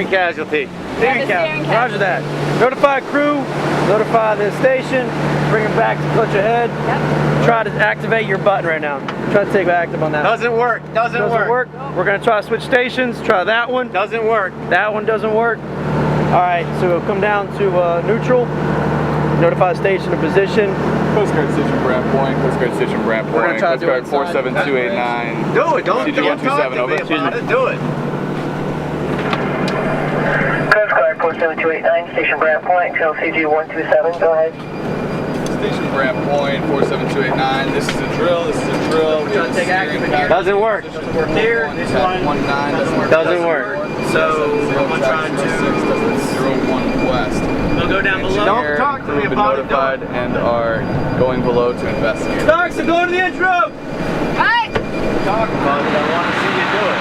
Steering casualty. Steering casualty. Roger that. Notify crew, notify the station, bring them back to clutch ahead. Yep. Try to activate your button right now. Try to take active on that. Doesn't work. Doesn't work. We're gonna try to switch stations. Try that one. Doesn't work. That one doesn't work. All right, so we'll come down to neutral. Notify station of position. Coast Guard Station Brant Point. Coast Guard Station Brant Point. We're gonna try to do Coast Guard 47289. Do it. Don't talk to me over. about it. Do it. Coast Guard 47289, Station Brant Point, LCG 127, go ahead. Station Brant Point 47289. This is a drill. This is a drill. We're trying to take action here. Doesn't work. Here, this one. 19 Doesn't work. So I'm trying to 01 west. we'll go down below. Don't talk to me We've been about it. notified and are going below to investigate. Starks, go to the intro. Right. Talk about it. I want to see you do it.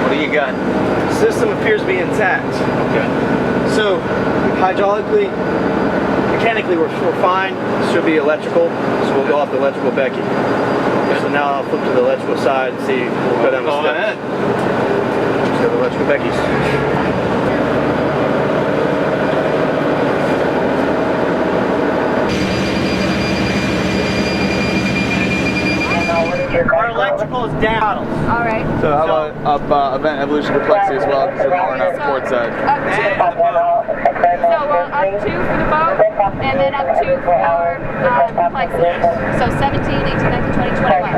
What do you got? System appears to be intact. Okay. So hydraulically, mechanically we're fine. This should be electrical, so we'll go off the electrical Becky. So now I'll flip to the electrical side and see. We'll go down the Go steps. ahead. So the electrical Becky's. Our electrical is down. All right. So how about up event evolution complexity as well, because we're more on our port side. Up two. So up two for the boat, and then up two for complexity. So 17, 18, 19, 20, 21.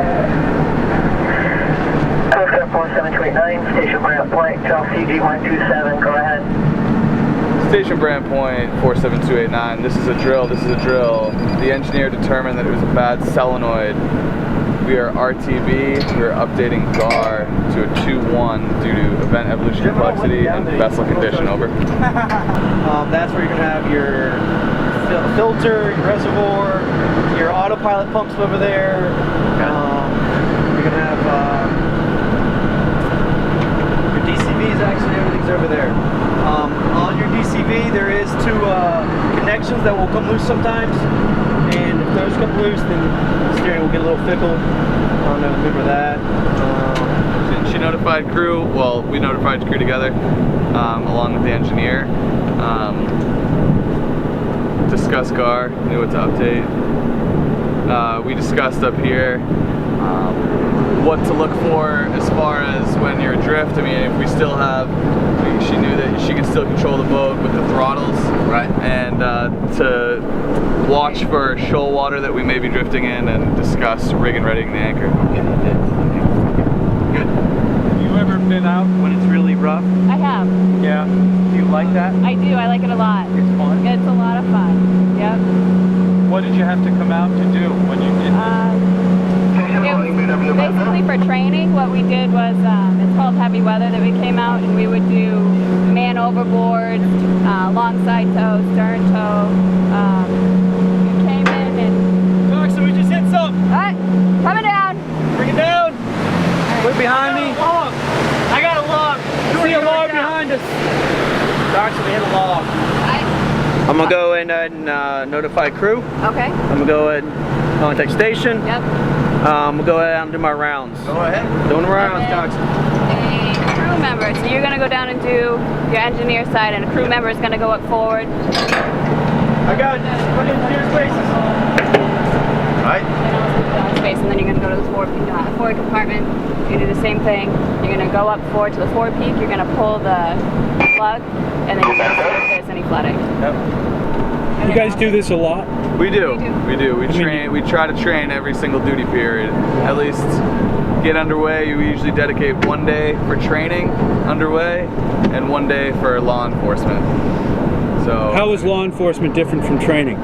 Coast Guard 47289, Station Brant Point, LCG 127, go ahead. Station Brant Point 47289. This is a drill. This is a drill. The engineer determined that it was a bad solenoid. We are RTB. We are updating GAR to a 2-1 due to event evolution complexity and vessel condition. Over. That's where you're gonna have your filter, your reservoir, your autopilot pumps over there. You're gonna have your DCVs. Actually, everything's over there. On your DCV, there is two connections that will come loose sometimes, and if those come loose, then the steering will get a little fickle. I don't know, remember that. She notified crew. Well, we notified crew together, along with the engineer. Discussed GAR, knew what to update. We discussed up here what to look for as far as when you're adrift. I mean, if we still have, she knew that she could still control the boat with the throttles. Right. And to watch for shoal water that we may be drifting in and discuss rig and readying the anchor. Good. Have you ever been out when it's really rough? I have. Yeah. Do you like that? I do. I like it a lot. It's fun. It's a lot of fun. Yep. What did you have to come out to do when you did? It was basically for training. What we did was, it's called heavy weather, that we came out and we would do man overboard, long side tow, stern tow. We came in and... So we just hit some. Alright, coming down. Bring it down. Look behind me. I got a log. See a log behind us. Darks, we hit a log. Alright. I'm gonna go ahead and notify crew. Okay. I'm gonna go ahead and contact station. Yep. I'm gonna go ahead and do my rounds. Go ahead. Doing the rounds, And Darks. then a crew member. So you're gonna go down and do your engineer side, and a crew member is gonna go up forward. I got engineer spaces. Right. Space, and then you're gonna go to the forward compartment. You do the same thing. You're gonna go up forward to the forward peak. You're gonna pull the plug, and then you're gonna see if there's any flooding. Yep. You guys do this a lot? We do. We do. We train. We try to train every single duty period. At least get underway. We usually dedicate 1 day for training underway, and 1 day for law enforcement. So. How is law enforcement different from training?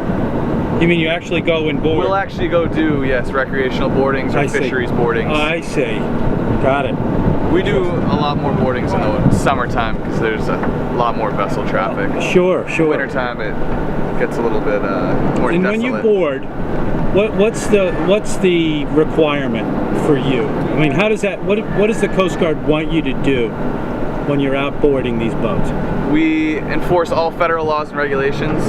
You mean you actually go and board? We'll actually go do, yes, recreational boardings or I see. fisheries boardings. I see. Got it. We do a lot more boardings in the summertime because there's a lot more vessel traffic. Sure, sure. Wintertime it gets a little bit more And desolate. when you board, what's the requirement for you? I mean, how does that? What does the Coast Guard want you to do when you're out boarding these boats? We enforce all federal laws and regulations.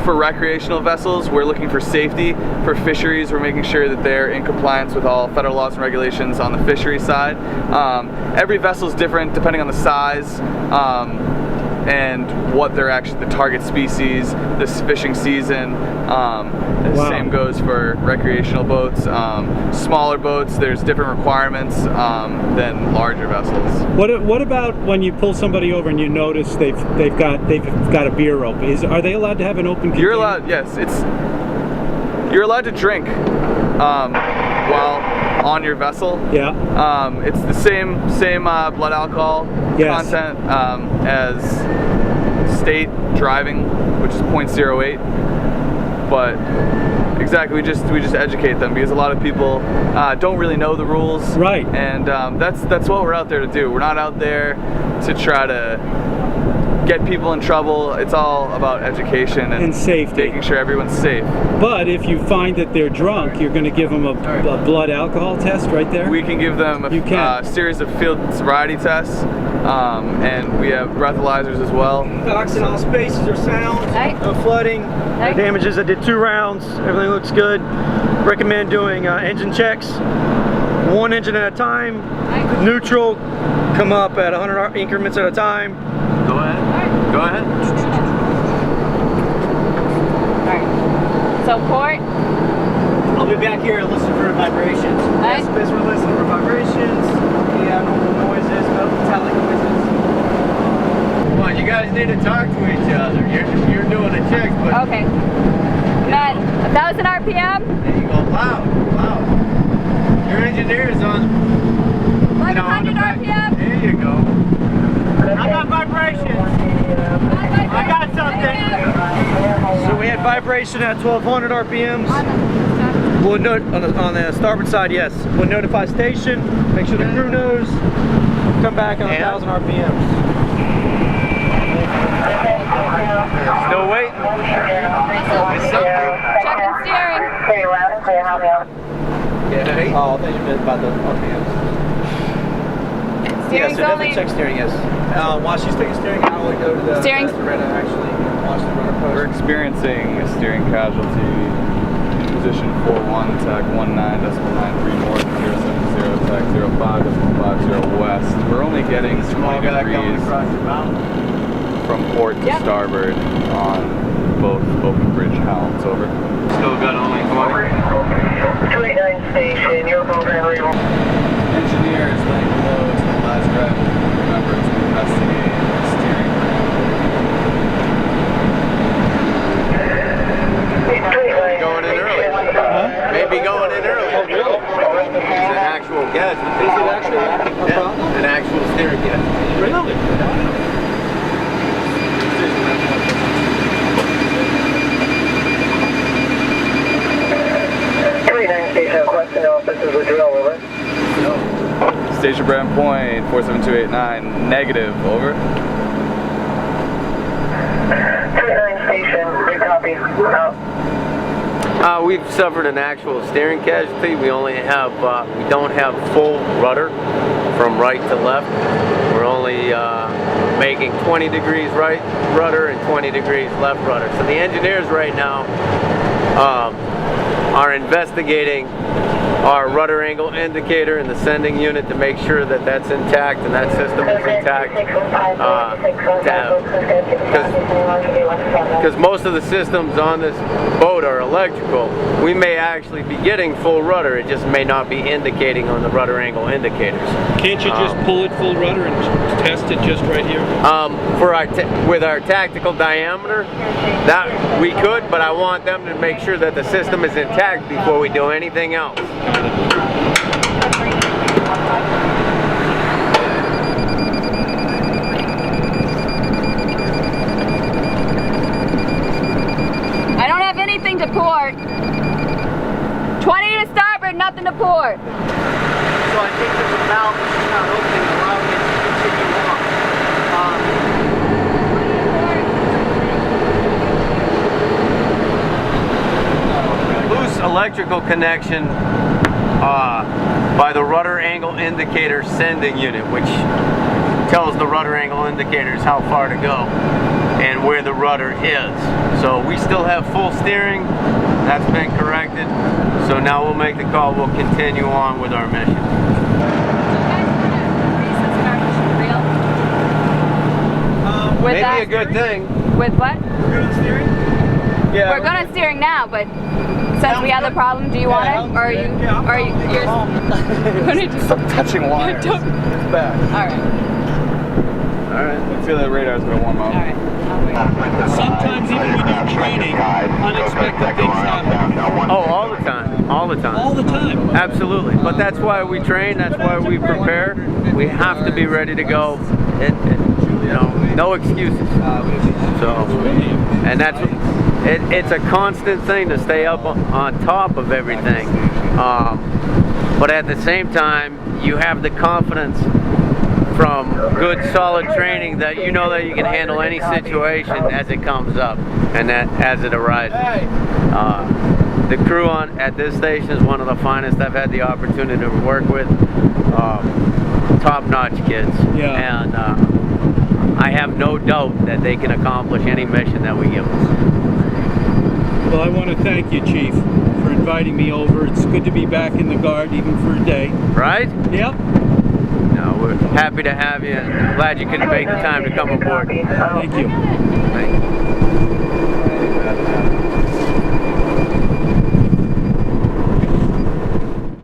For recreational vessels, we're looking for safety. For fisheries, we're making sure that they're in compliance with all federal laws and regulations on the fishery side. Every vessel is different depending on the size and what they're actually, the target species, this fishing season. The Wow. same goes for recreational boats. Smaller boats, there's different requirements than larger vessels. What about when you pull somebody over and you notice they've got a beer open? Are they allowed to have an open container? You're allowed, yes. You're allowed to drink while on your vessel. Yeah. It's the same blood alcohol Yes. content as state driving, which is 0.08. But exactly, we just educate them because a lot of people don't really know the rules. Right. And that's what we're out there to do. We're not out there to try to get people in trouble. It's all about education and safety, making sure everyone's safe. But if you find that they're drunk, you're going to give them a blood alcohol test right there? We can give them a series of field sobriety tests, and we have breathalyzers as well. Docks in all spaces are sound, Right. no flooding, no Right. damages. I did 2 rounds, everything looks good. Recommend doing engine checks, 1 engine at a time, Right. neutral, come up at 100 increments at a time. Go ahead. Go ahead. Alright. So port. I'll be back here and listen for vibrations. Right. Yes, we're listening for vibrations, normal noises, metallic noises. Come on, you guys need to talk to each other. You're doing the checks, but Okay. Then 1,000 RPM. there you go. Loud. Your engineer is on. 1,100 RPM. There you go. I got vibrations. I got something. So we had vibration at 1,200 RPMs. We'll note on the starboard side, yes. We'll notify station, make sure the crew knows. Come back on 1,000 RPMs. Still waiting. Checking steering. Clear loud and clear, how many? Okay. Oh, I thought you meant about the RPMs. Steering's yes, so only. definitely check steering, yes. While she's taking steering, I will go to the Steering's- to actually watch the rudder post. We're experiencing a steering casualty in position 41, TAC 19.93 north, 070, TAC 05.50 west. We're only getting 20 degrees from port to Yep. starboard on both open bridge helms. Over. Still got only 20. 289 station, your program readable. Engineer is laying below to the last drive. Remember to investigate steering. Going in early. Maybe going in early. Oh, really? It's an actual casualty. Is it actually a problem? An actual steering casualty. Really? 289 station, request an office is a drill, over. Station Brand Point 47289 negative. Over. 289 station, big copy, out. We've suffered an actual steering casualty. We only have, we don't have full rudder from right to left. We're only making 20 degrees right rudder and 20 degrees left rudder. So the engineers right now are investigating our rudder angle indicator in the sending unit to make sure that that's intact and that system is intact. Because most of the systems on this boat are electrical, we may actually be getting full rudder. It just may not be indicating on the rudder angle indicators. Can't you just pull it full rudder and test it just right here? With our tactical diameter, that we could, but I want them to make sure that the system is intact before we do anything else. I don't have anything to port. 20 to starboard, nothing to port. So I think there's a valve that's not opening, allowing it to continue on. Loose electrical connection by the rudder angle indicator sending unit, which tells the rudder angle indicators how far to go and where the rudder is. So we still have full steering. That's been corrected. So now we'll make the call. We'll continue on with our mission. With Maybe that, a good thing. with what? Good on steering? Yeah. We're going on steering now, but since we have the problem, do you want it? Or are you, you're going to just... Stop touching wires. It's bad. Alright, Alright, I feel that radar's gonna warm up. alright. I'll wait. Sometimes even when you're training, unexpected things happen. Oh, all the time. All the time. All the time. Absolutely. But that's why we train. That's why we prepare. We have to be ready to go. You know, no excuses. So, and that's it's a constant thing to stay up on top of everything. But at the same time, you have the confidence from good solid training that you know that you can handle any situation as it comes up and that as it arises. The crew at this station is one of the finest I've had the opportunity to work with. Top-notch kids. Yeah. And I have no doubt that they can accomplish any mission that we give them. Well, I want to thank you, Chief, for inviting me over. It's good to be back in the Guard, even for a day. Right? Yep. No, we're happy to have you and glad you could make the time to come aboard. Thank you. Thank you.